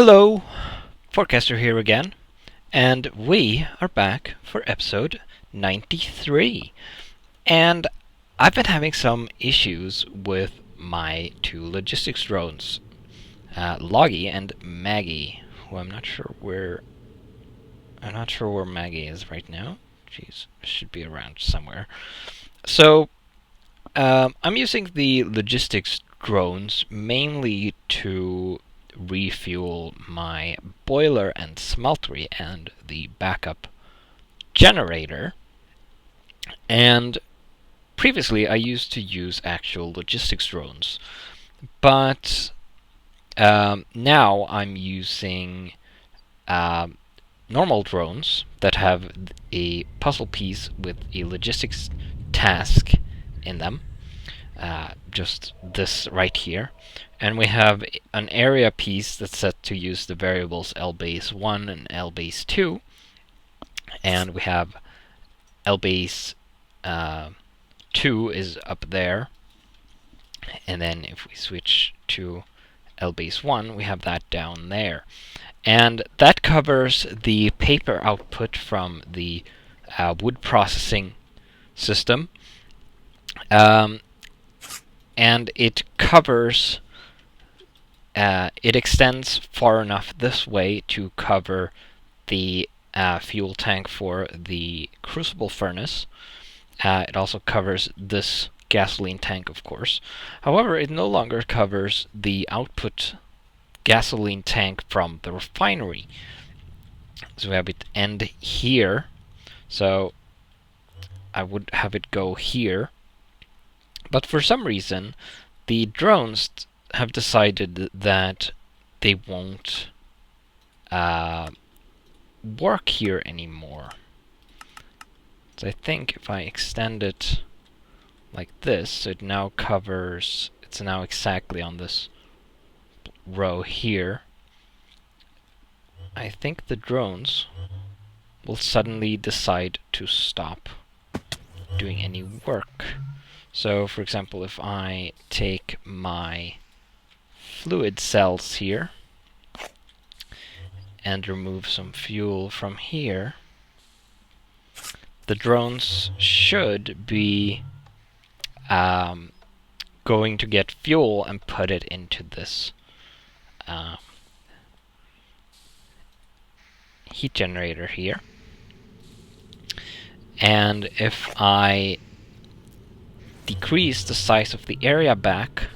Hello, Forecaster here again, and we are back for episode 93. And I've been having some issues with my two logistics drones, Loggy and Maggie, who I'm not sure where Maggie is right now. She's should be around somewhere. So I'm using the logistics drones mainly to refuel my boiler and smeltery and the backup generator. And previously I used to use actual logistics drones, but now I'm using normal drones that have a puzzle piece with a logistics task in them. Just this right here. And we have an area piece that's set to use the variables lbase1 and lbase2. And we have lbase2 is up there. And then if we switch to lbase1, we have that down there. And that covers the paper output from the wood processing system. And it covers, it extends far enough this way to cover the fuel tank for the crucible furnace. It also covers this gasoline tank, of course. However, it no longer covers the output gasoline tank from the refinery. So we have it end here. So I would have it go here. But for some reason, the drones have decided that they won't work here anymore. So I think if I extend it like this, it now covers, it's now exactly on this row here. I think the drones will suddenly decide to stop doing any work. So, for example, if I take my fluid cells here and remove some fuel from here, the drones should be going to get fuel and put it into this heat generator here. And if I decrease the size of the area back,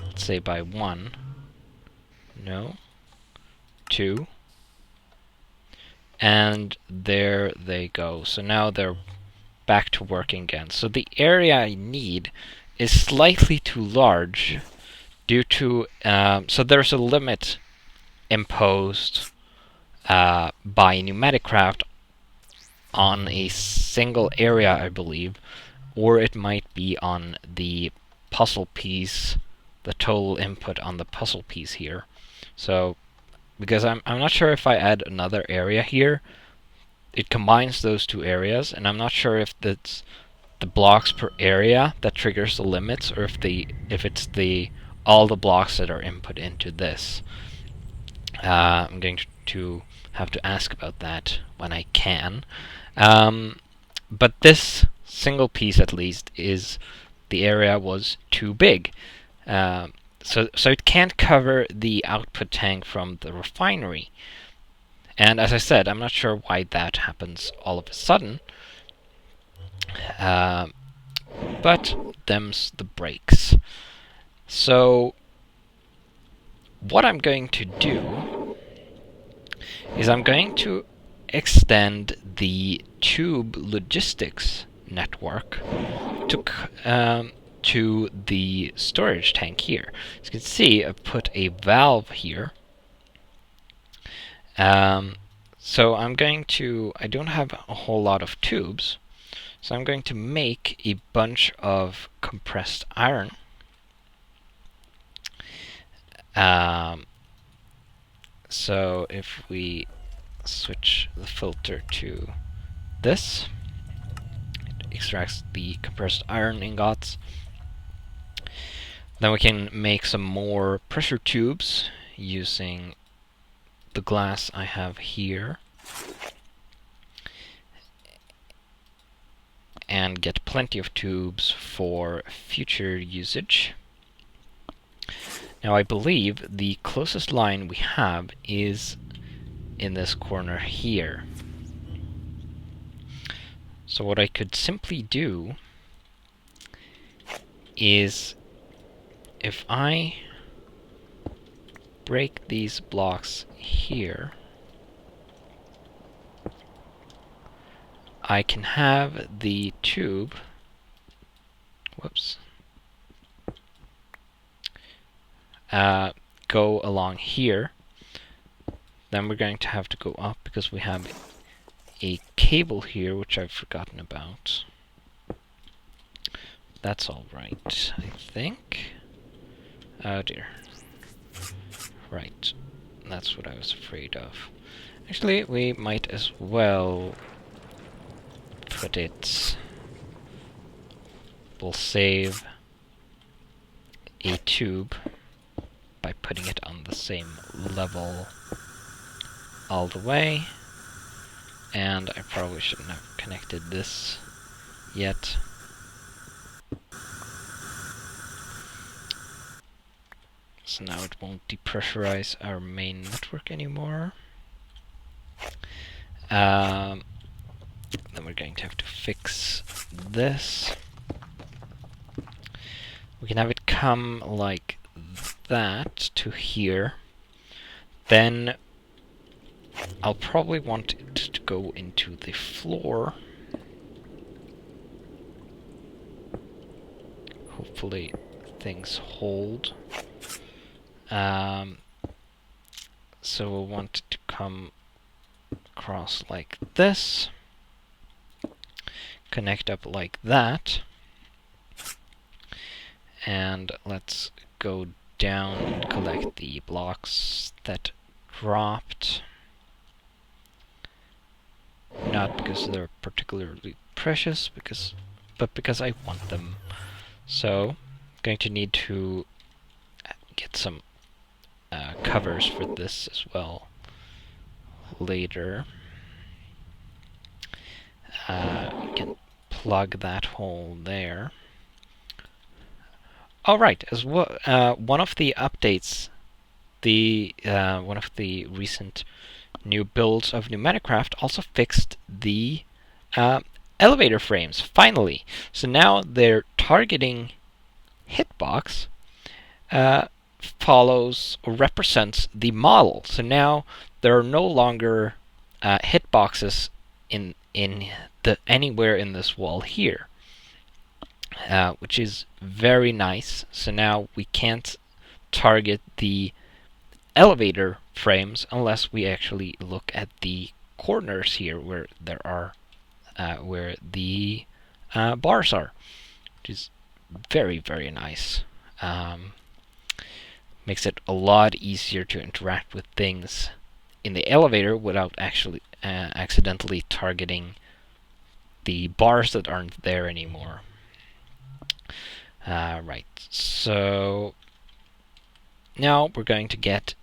let's say by 1, no, 2, and there they go. So now they're back to working again. So the area I need is slightly too large due to, so there's a limit imposed by Railcraft on a single area, I believe, or it might be on the puzzle piece, the total input on the puzzle piece here. So, because I'm not sure if I add another area here, it combines those two areas, and I'm not sure if that's the blocks per area that triggers the limits, or if it's all the blocks that are input into this. I'm going to have to ask about that when I can. But this single piece, at least, is the area was too big. So it can't cover the output tank from the refinery. And as I said, I'm not sure why that happens all of a sudden. But them's the breaks. So what I'm going to do is I'm going to extend the tube logistics network to the storage tank here. As you can see, I've put a valve here. So I'm going to, I don't have a whole lot of tubes, so I'm going to make a bunch of compressed iron. So if we switch the filter to this, it extracts the compressed iron ingots. Then we can make some more pressure tubes using the glass I have here and get plenty of tubes for future usage. Now I believe the closest line we have is in this corner here. So what I could simply do is, if I break these blocks here, I can have the tube, whoops, go along here. Then we're going to have to go up because we have a cable here which I've forgotten about. That's alright, I think. Oh dear. Right, that's what I was afraid of. Actually, we might as well put it... We'll save a tube by putting it on the same level all the way. And I probably shouldn't have connected this yet. So now it won't depressurize our main network anymore. Then we're going to have to fix this. We can have it come like that to here. Then I'll probably want it to go into the floor. Hopefully things hold. So we'll want it to come across like this. Connect up like that. And let's go down and collect the blocks that dropped. Not because they're particularly precious, but because I want them. So, I'm going to need to get some covers for this as well later. We can plug that hole there. All right, as well, one of the updates, one of the recent new builds of Railcraft also fixed the elevator frames, finally. So now their targeting hitbox follows or represents the model. So now there are no longer hitboxes in anywhere in this wall here, which is very nice. So now we can't target the elevator frames unless we actually look at the corners here where there are where the bars are, which is very, very nice. Makes it a lot easier to interact with things in the elevator without actually accidentally targeting the bars that aren't there anymore. Right, so now we're going to get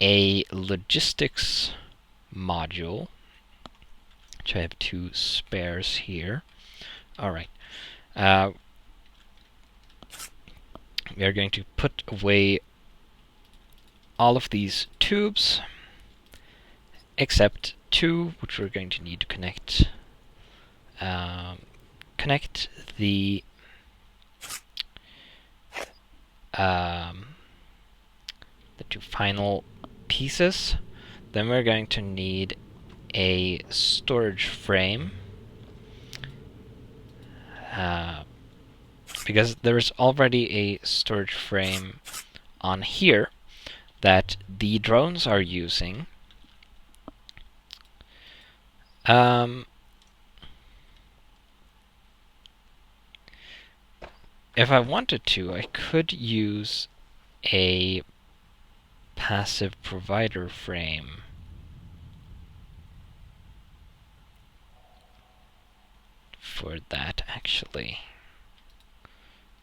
a logistics module, which I have 2 spares here. Alright. We are going to put away all of these tubes, except 2, which we're going to need to connect. Connect the the 2 final pieces. Then we're going to need a storage frame, because there's already a storage frame on here that the drones are using. If I wanted to, I could use a passive provider frame. For that, actually.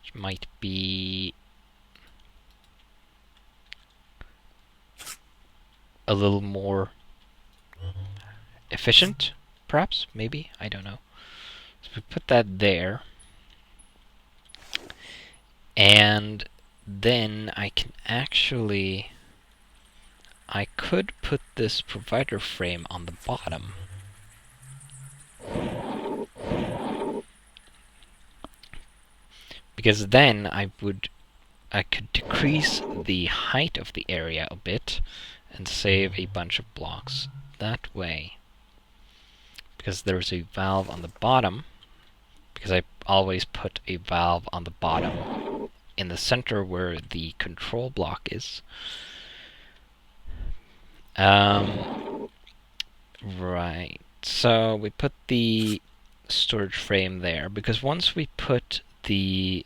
Which might be a little more efficient, perhaps, maybe, I don't know. So we put that there, and then I could put this provider frame on the bottom. Because then I could decrease the height of the area a bit and save a bunch of blocks that way. Because there's a valve on the bottom, because I always put a valve on the bottom in the center where the control block is. Right. So we put the storage frame there, because once we put the...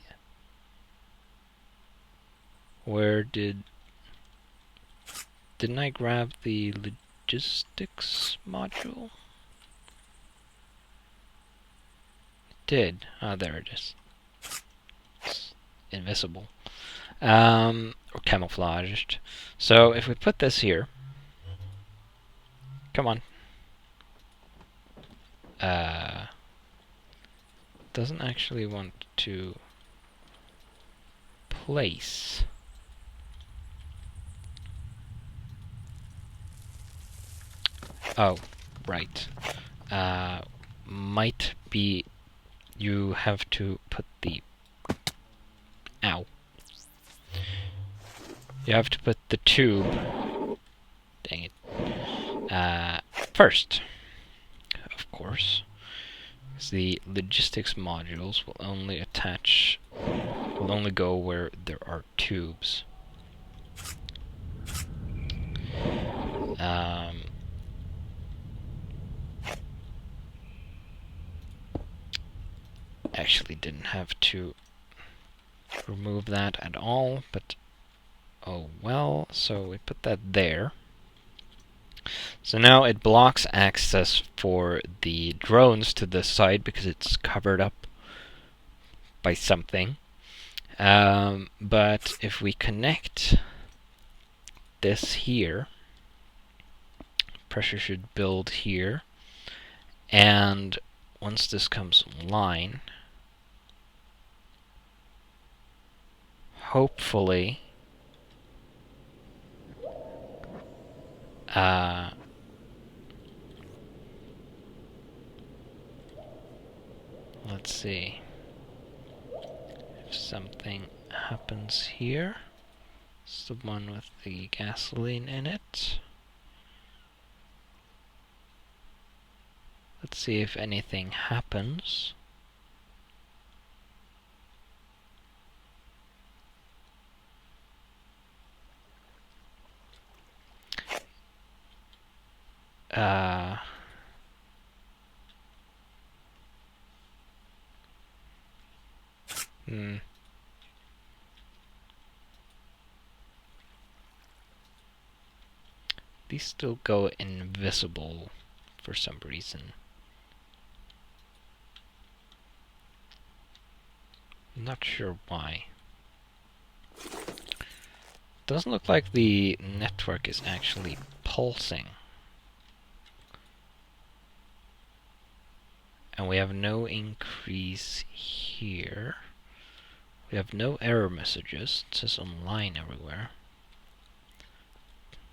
Didn't I grab the logistics module? It did. Oh, there it is. It's invisible. Or camouflaged. So if we put this here... Come on. Doesn't actually want to place. Oh, right. Might be you have to put the... Ow. You have to put the tube... Dang it. First. Of course. Because the logistics modules will only will only go where there are tubes. Actually didn't have to remove that at all, but oh well, so we put that there. So now it blocks access for the drones to this side because it's covered up by something. But if we connect this here, pressure should build here, and once this comes online, hopefully let's see if something happens here. It's the one with the gasoline in it. Let's see if anything happens. These still go invisible for some reason. I'm not sure why. Doesn't look like the network is actually pulsing. And we have no increase here. We have no error messages. It says online everywhere.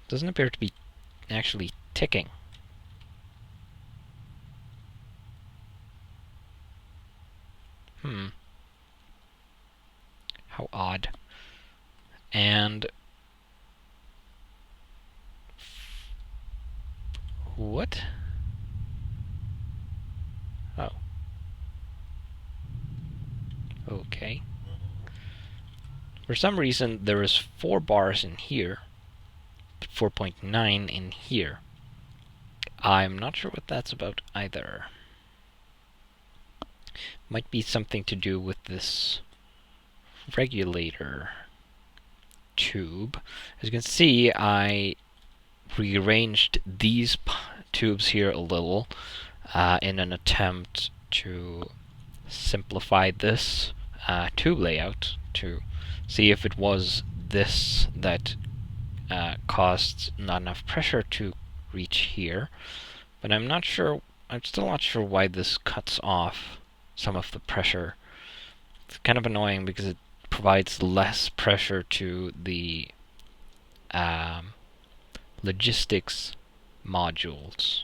Doesn't appear to be actually ticking. How odd. And what? Oh. Okay. For some reason there is 4 bars in here, but 4.9 in here. I'm not sure what that's about either. Might be something to do with this regulator tube. As you can see, I rearranged these tubes here a little in an attempt to simplify this tube layout, to see if it was this that caused not enough pressure to reach here. But I'm still not sure why this cuts off some of the pressure. It's kind of annoying because it provides less pressure to the logistics modules.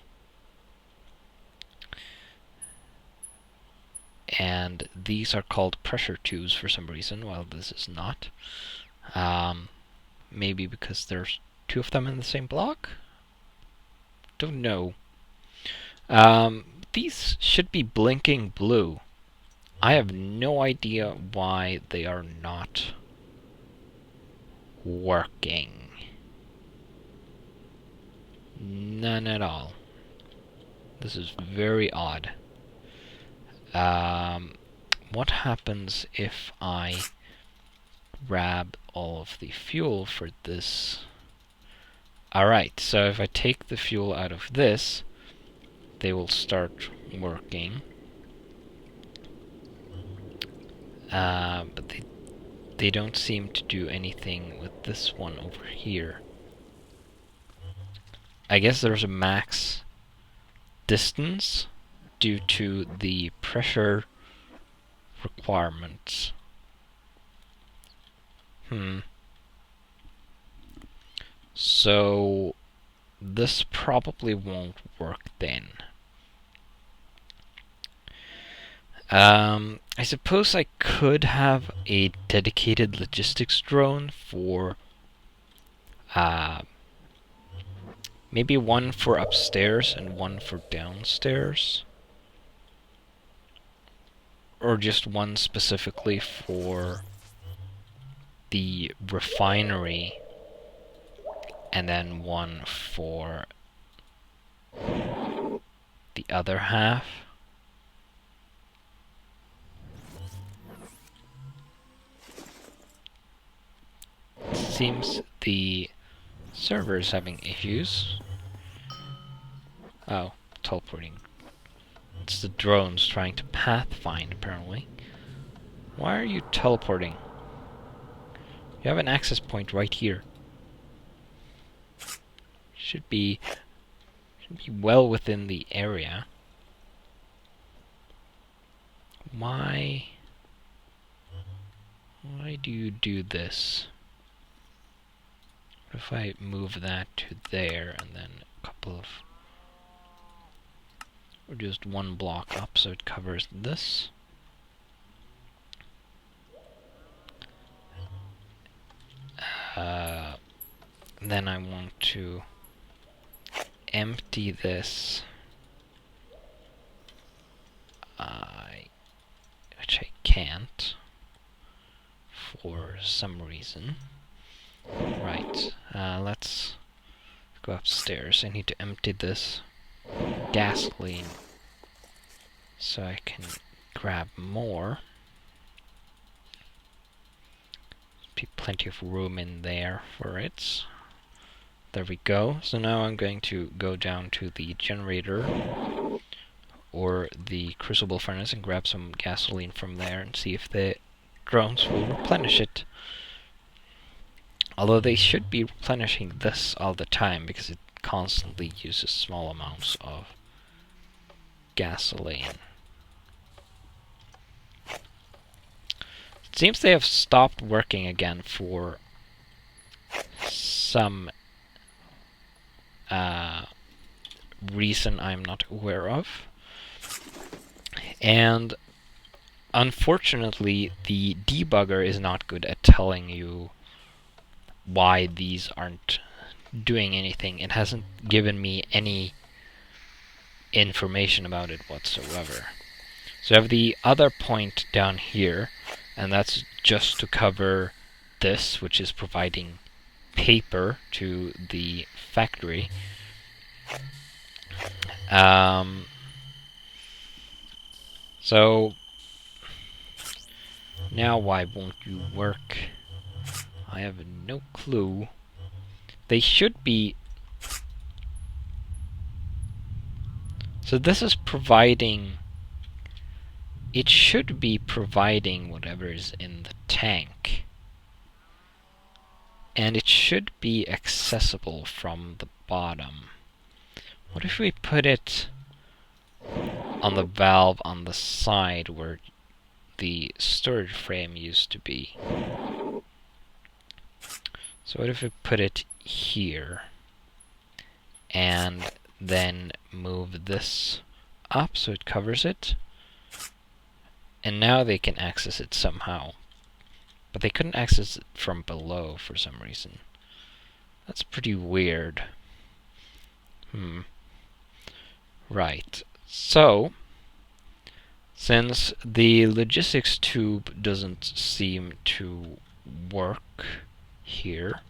And these are called pressure tubes for some reason, while this is not. Maybe because there's two of them in the same block? Don't know. These should be blinking blue. I have no idea why they are not working. None at all. This is very odd. What happens if I grab all of the fuel for this? Alright, so if I take the fuel out of this, they will start working. But they don't seem to do anything with this one over here. I guess there's a max distance due to the pressure requirements. So this probably won't work then. I suppose I could have a dedicated logistics drone for maybe one for upstairs and one for downstairs. Or just one specifically for the refinery, and then one for the other half. It seems the server is having issues. Oh, teleporting. It's the drones trying to pathfind, apparently. Why are you teleporting? You have an access point right here. Should be well within the area. Why do you do this? What if I move that to there and then a couple of, or just one block up so it covers this? Then I want to empty this, which I can't for some reason. Right, let's go upstairs. I need to empty this gasoline so I can grab more. Be plenty of room in there for it. There we go. So now I'm going to go down to the generator or the crucible furnace and grab some gasoline from there and see if the drones will replenish it. Although they should be replenishing this all the time because it constantly uses small amounts of gasoline. It seems they have stopped working again for some reason I'm not aware of. And unfortunately, the debugger is not good at telling you why these aren't doing anything. It hasn't given me any information about it whatsoever. So I have the other point down here, and that's just to cover this, which is providing paper to the factory. So now why won't you work? I have no clue. They should be... So this is providing... It should be providing whatever is in the tank. and it should be accessible from the bottom. What if we put it on the valve on the side where the storage frame used to be? So what if we put it here and then move this up so it covers it? And now they can access it somehow. But they couldn't access it from below for some reason. That's pretty weird. Right. So, since the logistics tube doesn't seem to work here,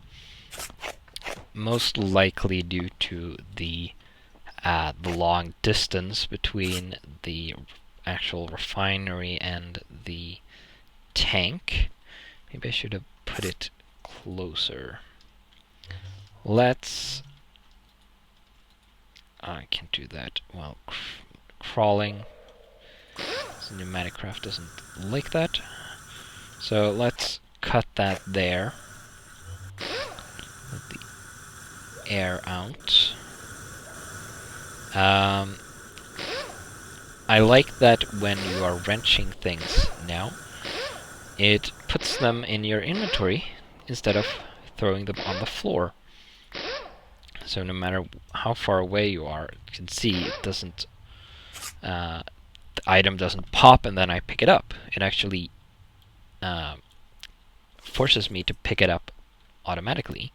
most likely due to the long distance between the actual refinery and the tank. Maybe I should have put it closer. Let's... I can't do that. Well, crawling. Pneumatic craft doesn't like that. So let's cut that there. Let the air out. I like that when you are wrenching things now, it puts them in your inventory instead of throwing them on the floor. So no matter how far away you are, you can see it doesn't, the item doesn't pop and then I pick it up. It actually forces me to pick it up automatically.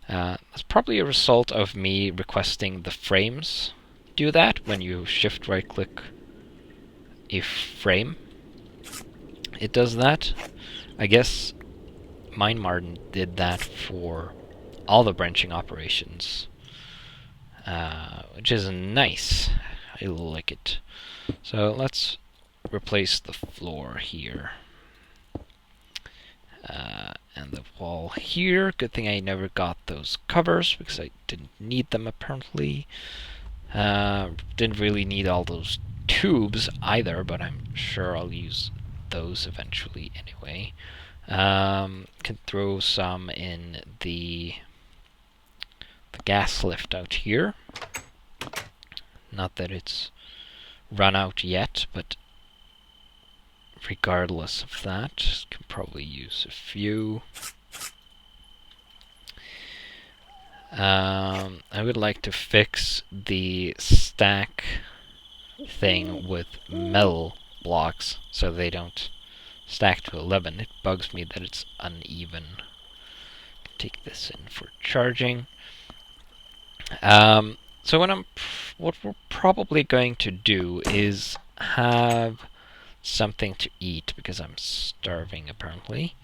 That's probably a result of me requesting the frames do that. When you shift right click a frame, it does that. I guess MineMartin did that for all the branching operations, which is nice. I like it. So let's replace the floor here. And the wall here. Good thing I never got those covers because I didn't need them apparently. Didn't really need all those tubes either, but I'm sure I'll use those eventually anyway. Can throw some in the gas lift out here. Not that it's run out yet, but regardless of that, can probably use a few. I would like to fix the stack thing with metal blocks so they don't stack to 11. It bugs me that it's uneven. Take this in for charging. So what we're probably going to do is have something to eat because I'm starving apparently.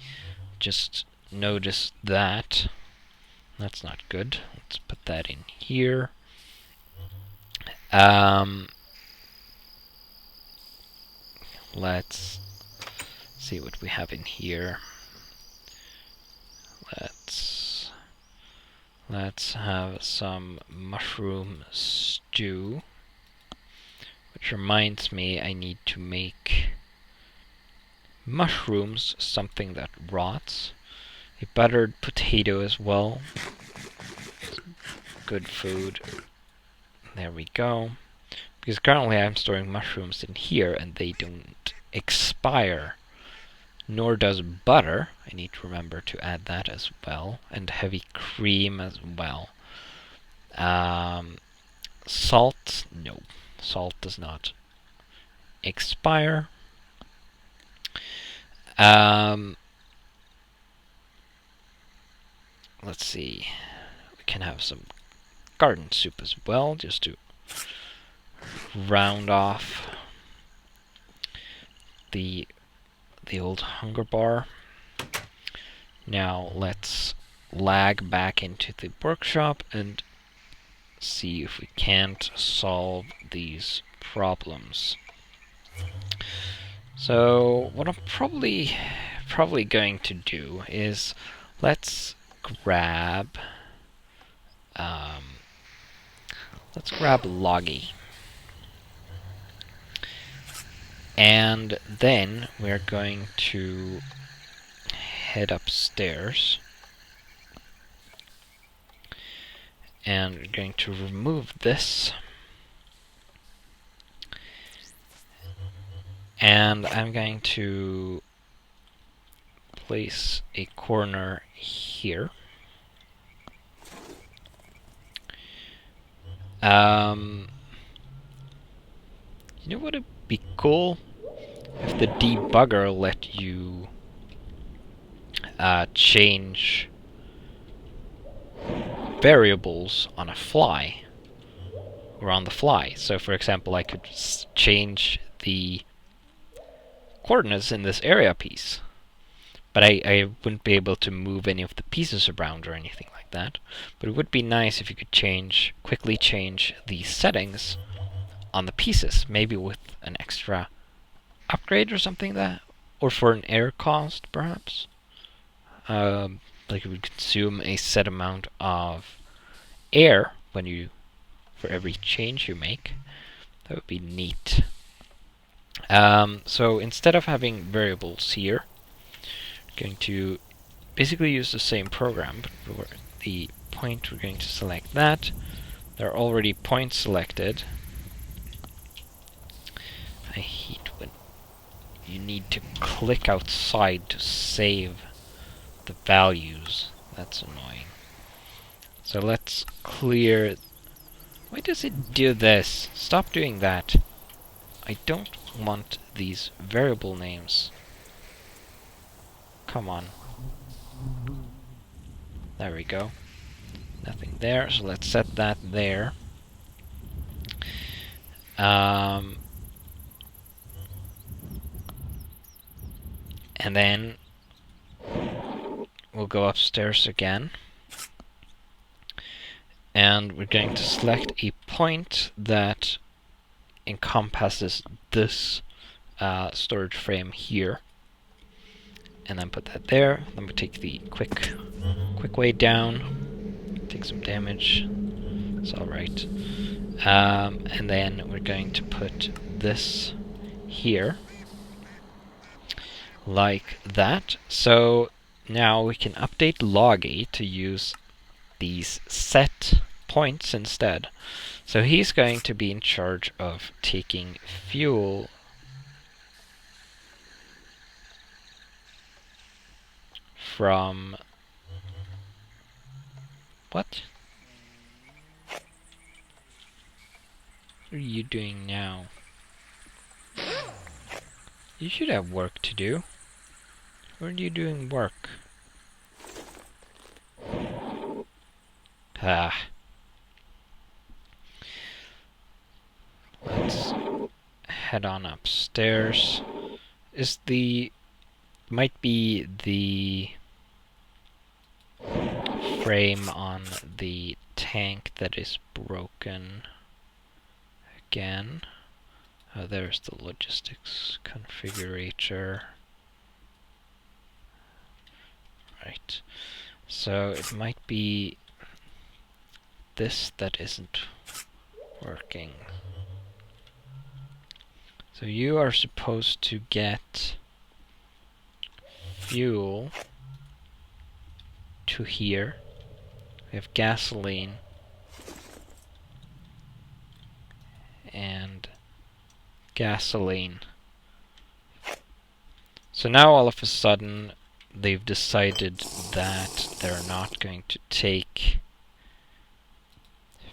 Just notice that. That's not good. Let's put that in here. Let's see what we have in here. Let's have some mushroom stew. Which reminds me, I need to make mushrooms, something that rots. A buttered potato as well. Good food. There we go. Because currently I'm storing mushrooms in here and they don't expire. Nor does butter. I need to remember to add that as well. And heavy cream as well. Salt? No. Salt does not expire. Let's see. We can have some garden soup as well, just to round off the old hunger bar. Now let's lag back into the workshop and see if we can't solve these problems. So what I'm probably going to do is let's grab Loggy. And then we're going to head upstairs And we're going to remove this. And I'm going to place a corner here. You know what would be cool? If the debugger let you change variables on a fly, or on the fly. So for example, I could change the coordinates in this area piece, but I wouldn't be able to move any of the pieces around or anything like that. But it would be nice if you could quickly change the settings on the pieces, maybe with an extra upgrade or something like that, or for an air cost perhaps. Like it would consume a set amount of air for every change you make. That would be neat. So instead of having variables here, we're going to basically use the same program, but for the point we're going to select that. There are already points selected. I hate when you need to click outside to save the values. That's annoying. So let's clear. Why does it do this? Stop doing that. I don't want these variable names. Come on. There we go. Nothing there, so let's set that there. And then we'll go upstairs again. And we're going to select a point that encompasses this storage frame here. And then put that there. Then we take the quick way down. Take some damage. It's alright. And then we're going to put this here. Like that. So now we can update Loggy to use these set points instead. So he's going to be in charge of taking fuel from... What? What are you doing now? You should have work to do. Where are you doing work? Ah. Let's head on upstairs. Might be the frame on the tank that is broken again. Oh, there's the logistics configurator. Right. So it might be this that isn't working. So you are supposed to get fuel to here. We have gasoline and gasoline. So now all of a sudden they've decided that they're not going to take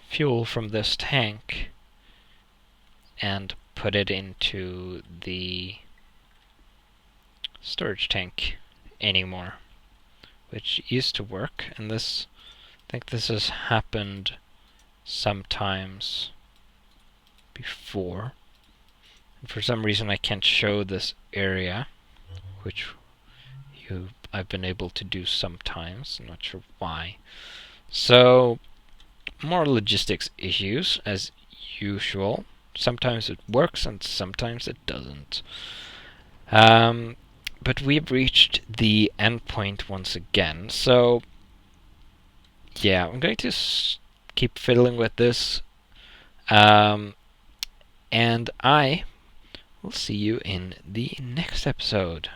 fuel from this tank and put it into the storage tank anymore, which used to work. And this, I think this has happened sometimes before. And for some reason I can't show this area, which I've been able to do sometimes. I'm not sure why. So more logistics issues as usual. Sometimes it works and sometimes it doesn't. But we've reached the endpoint once again. So yeah, I'm going to keep fiddling with this. And I will see you in the next episode.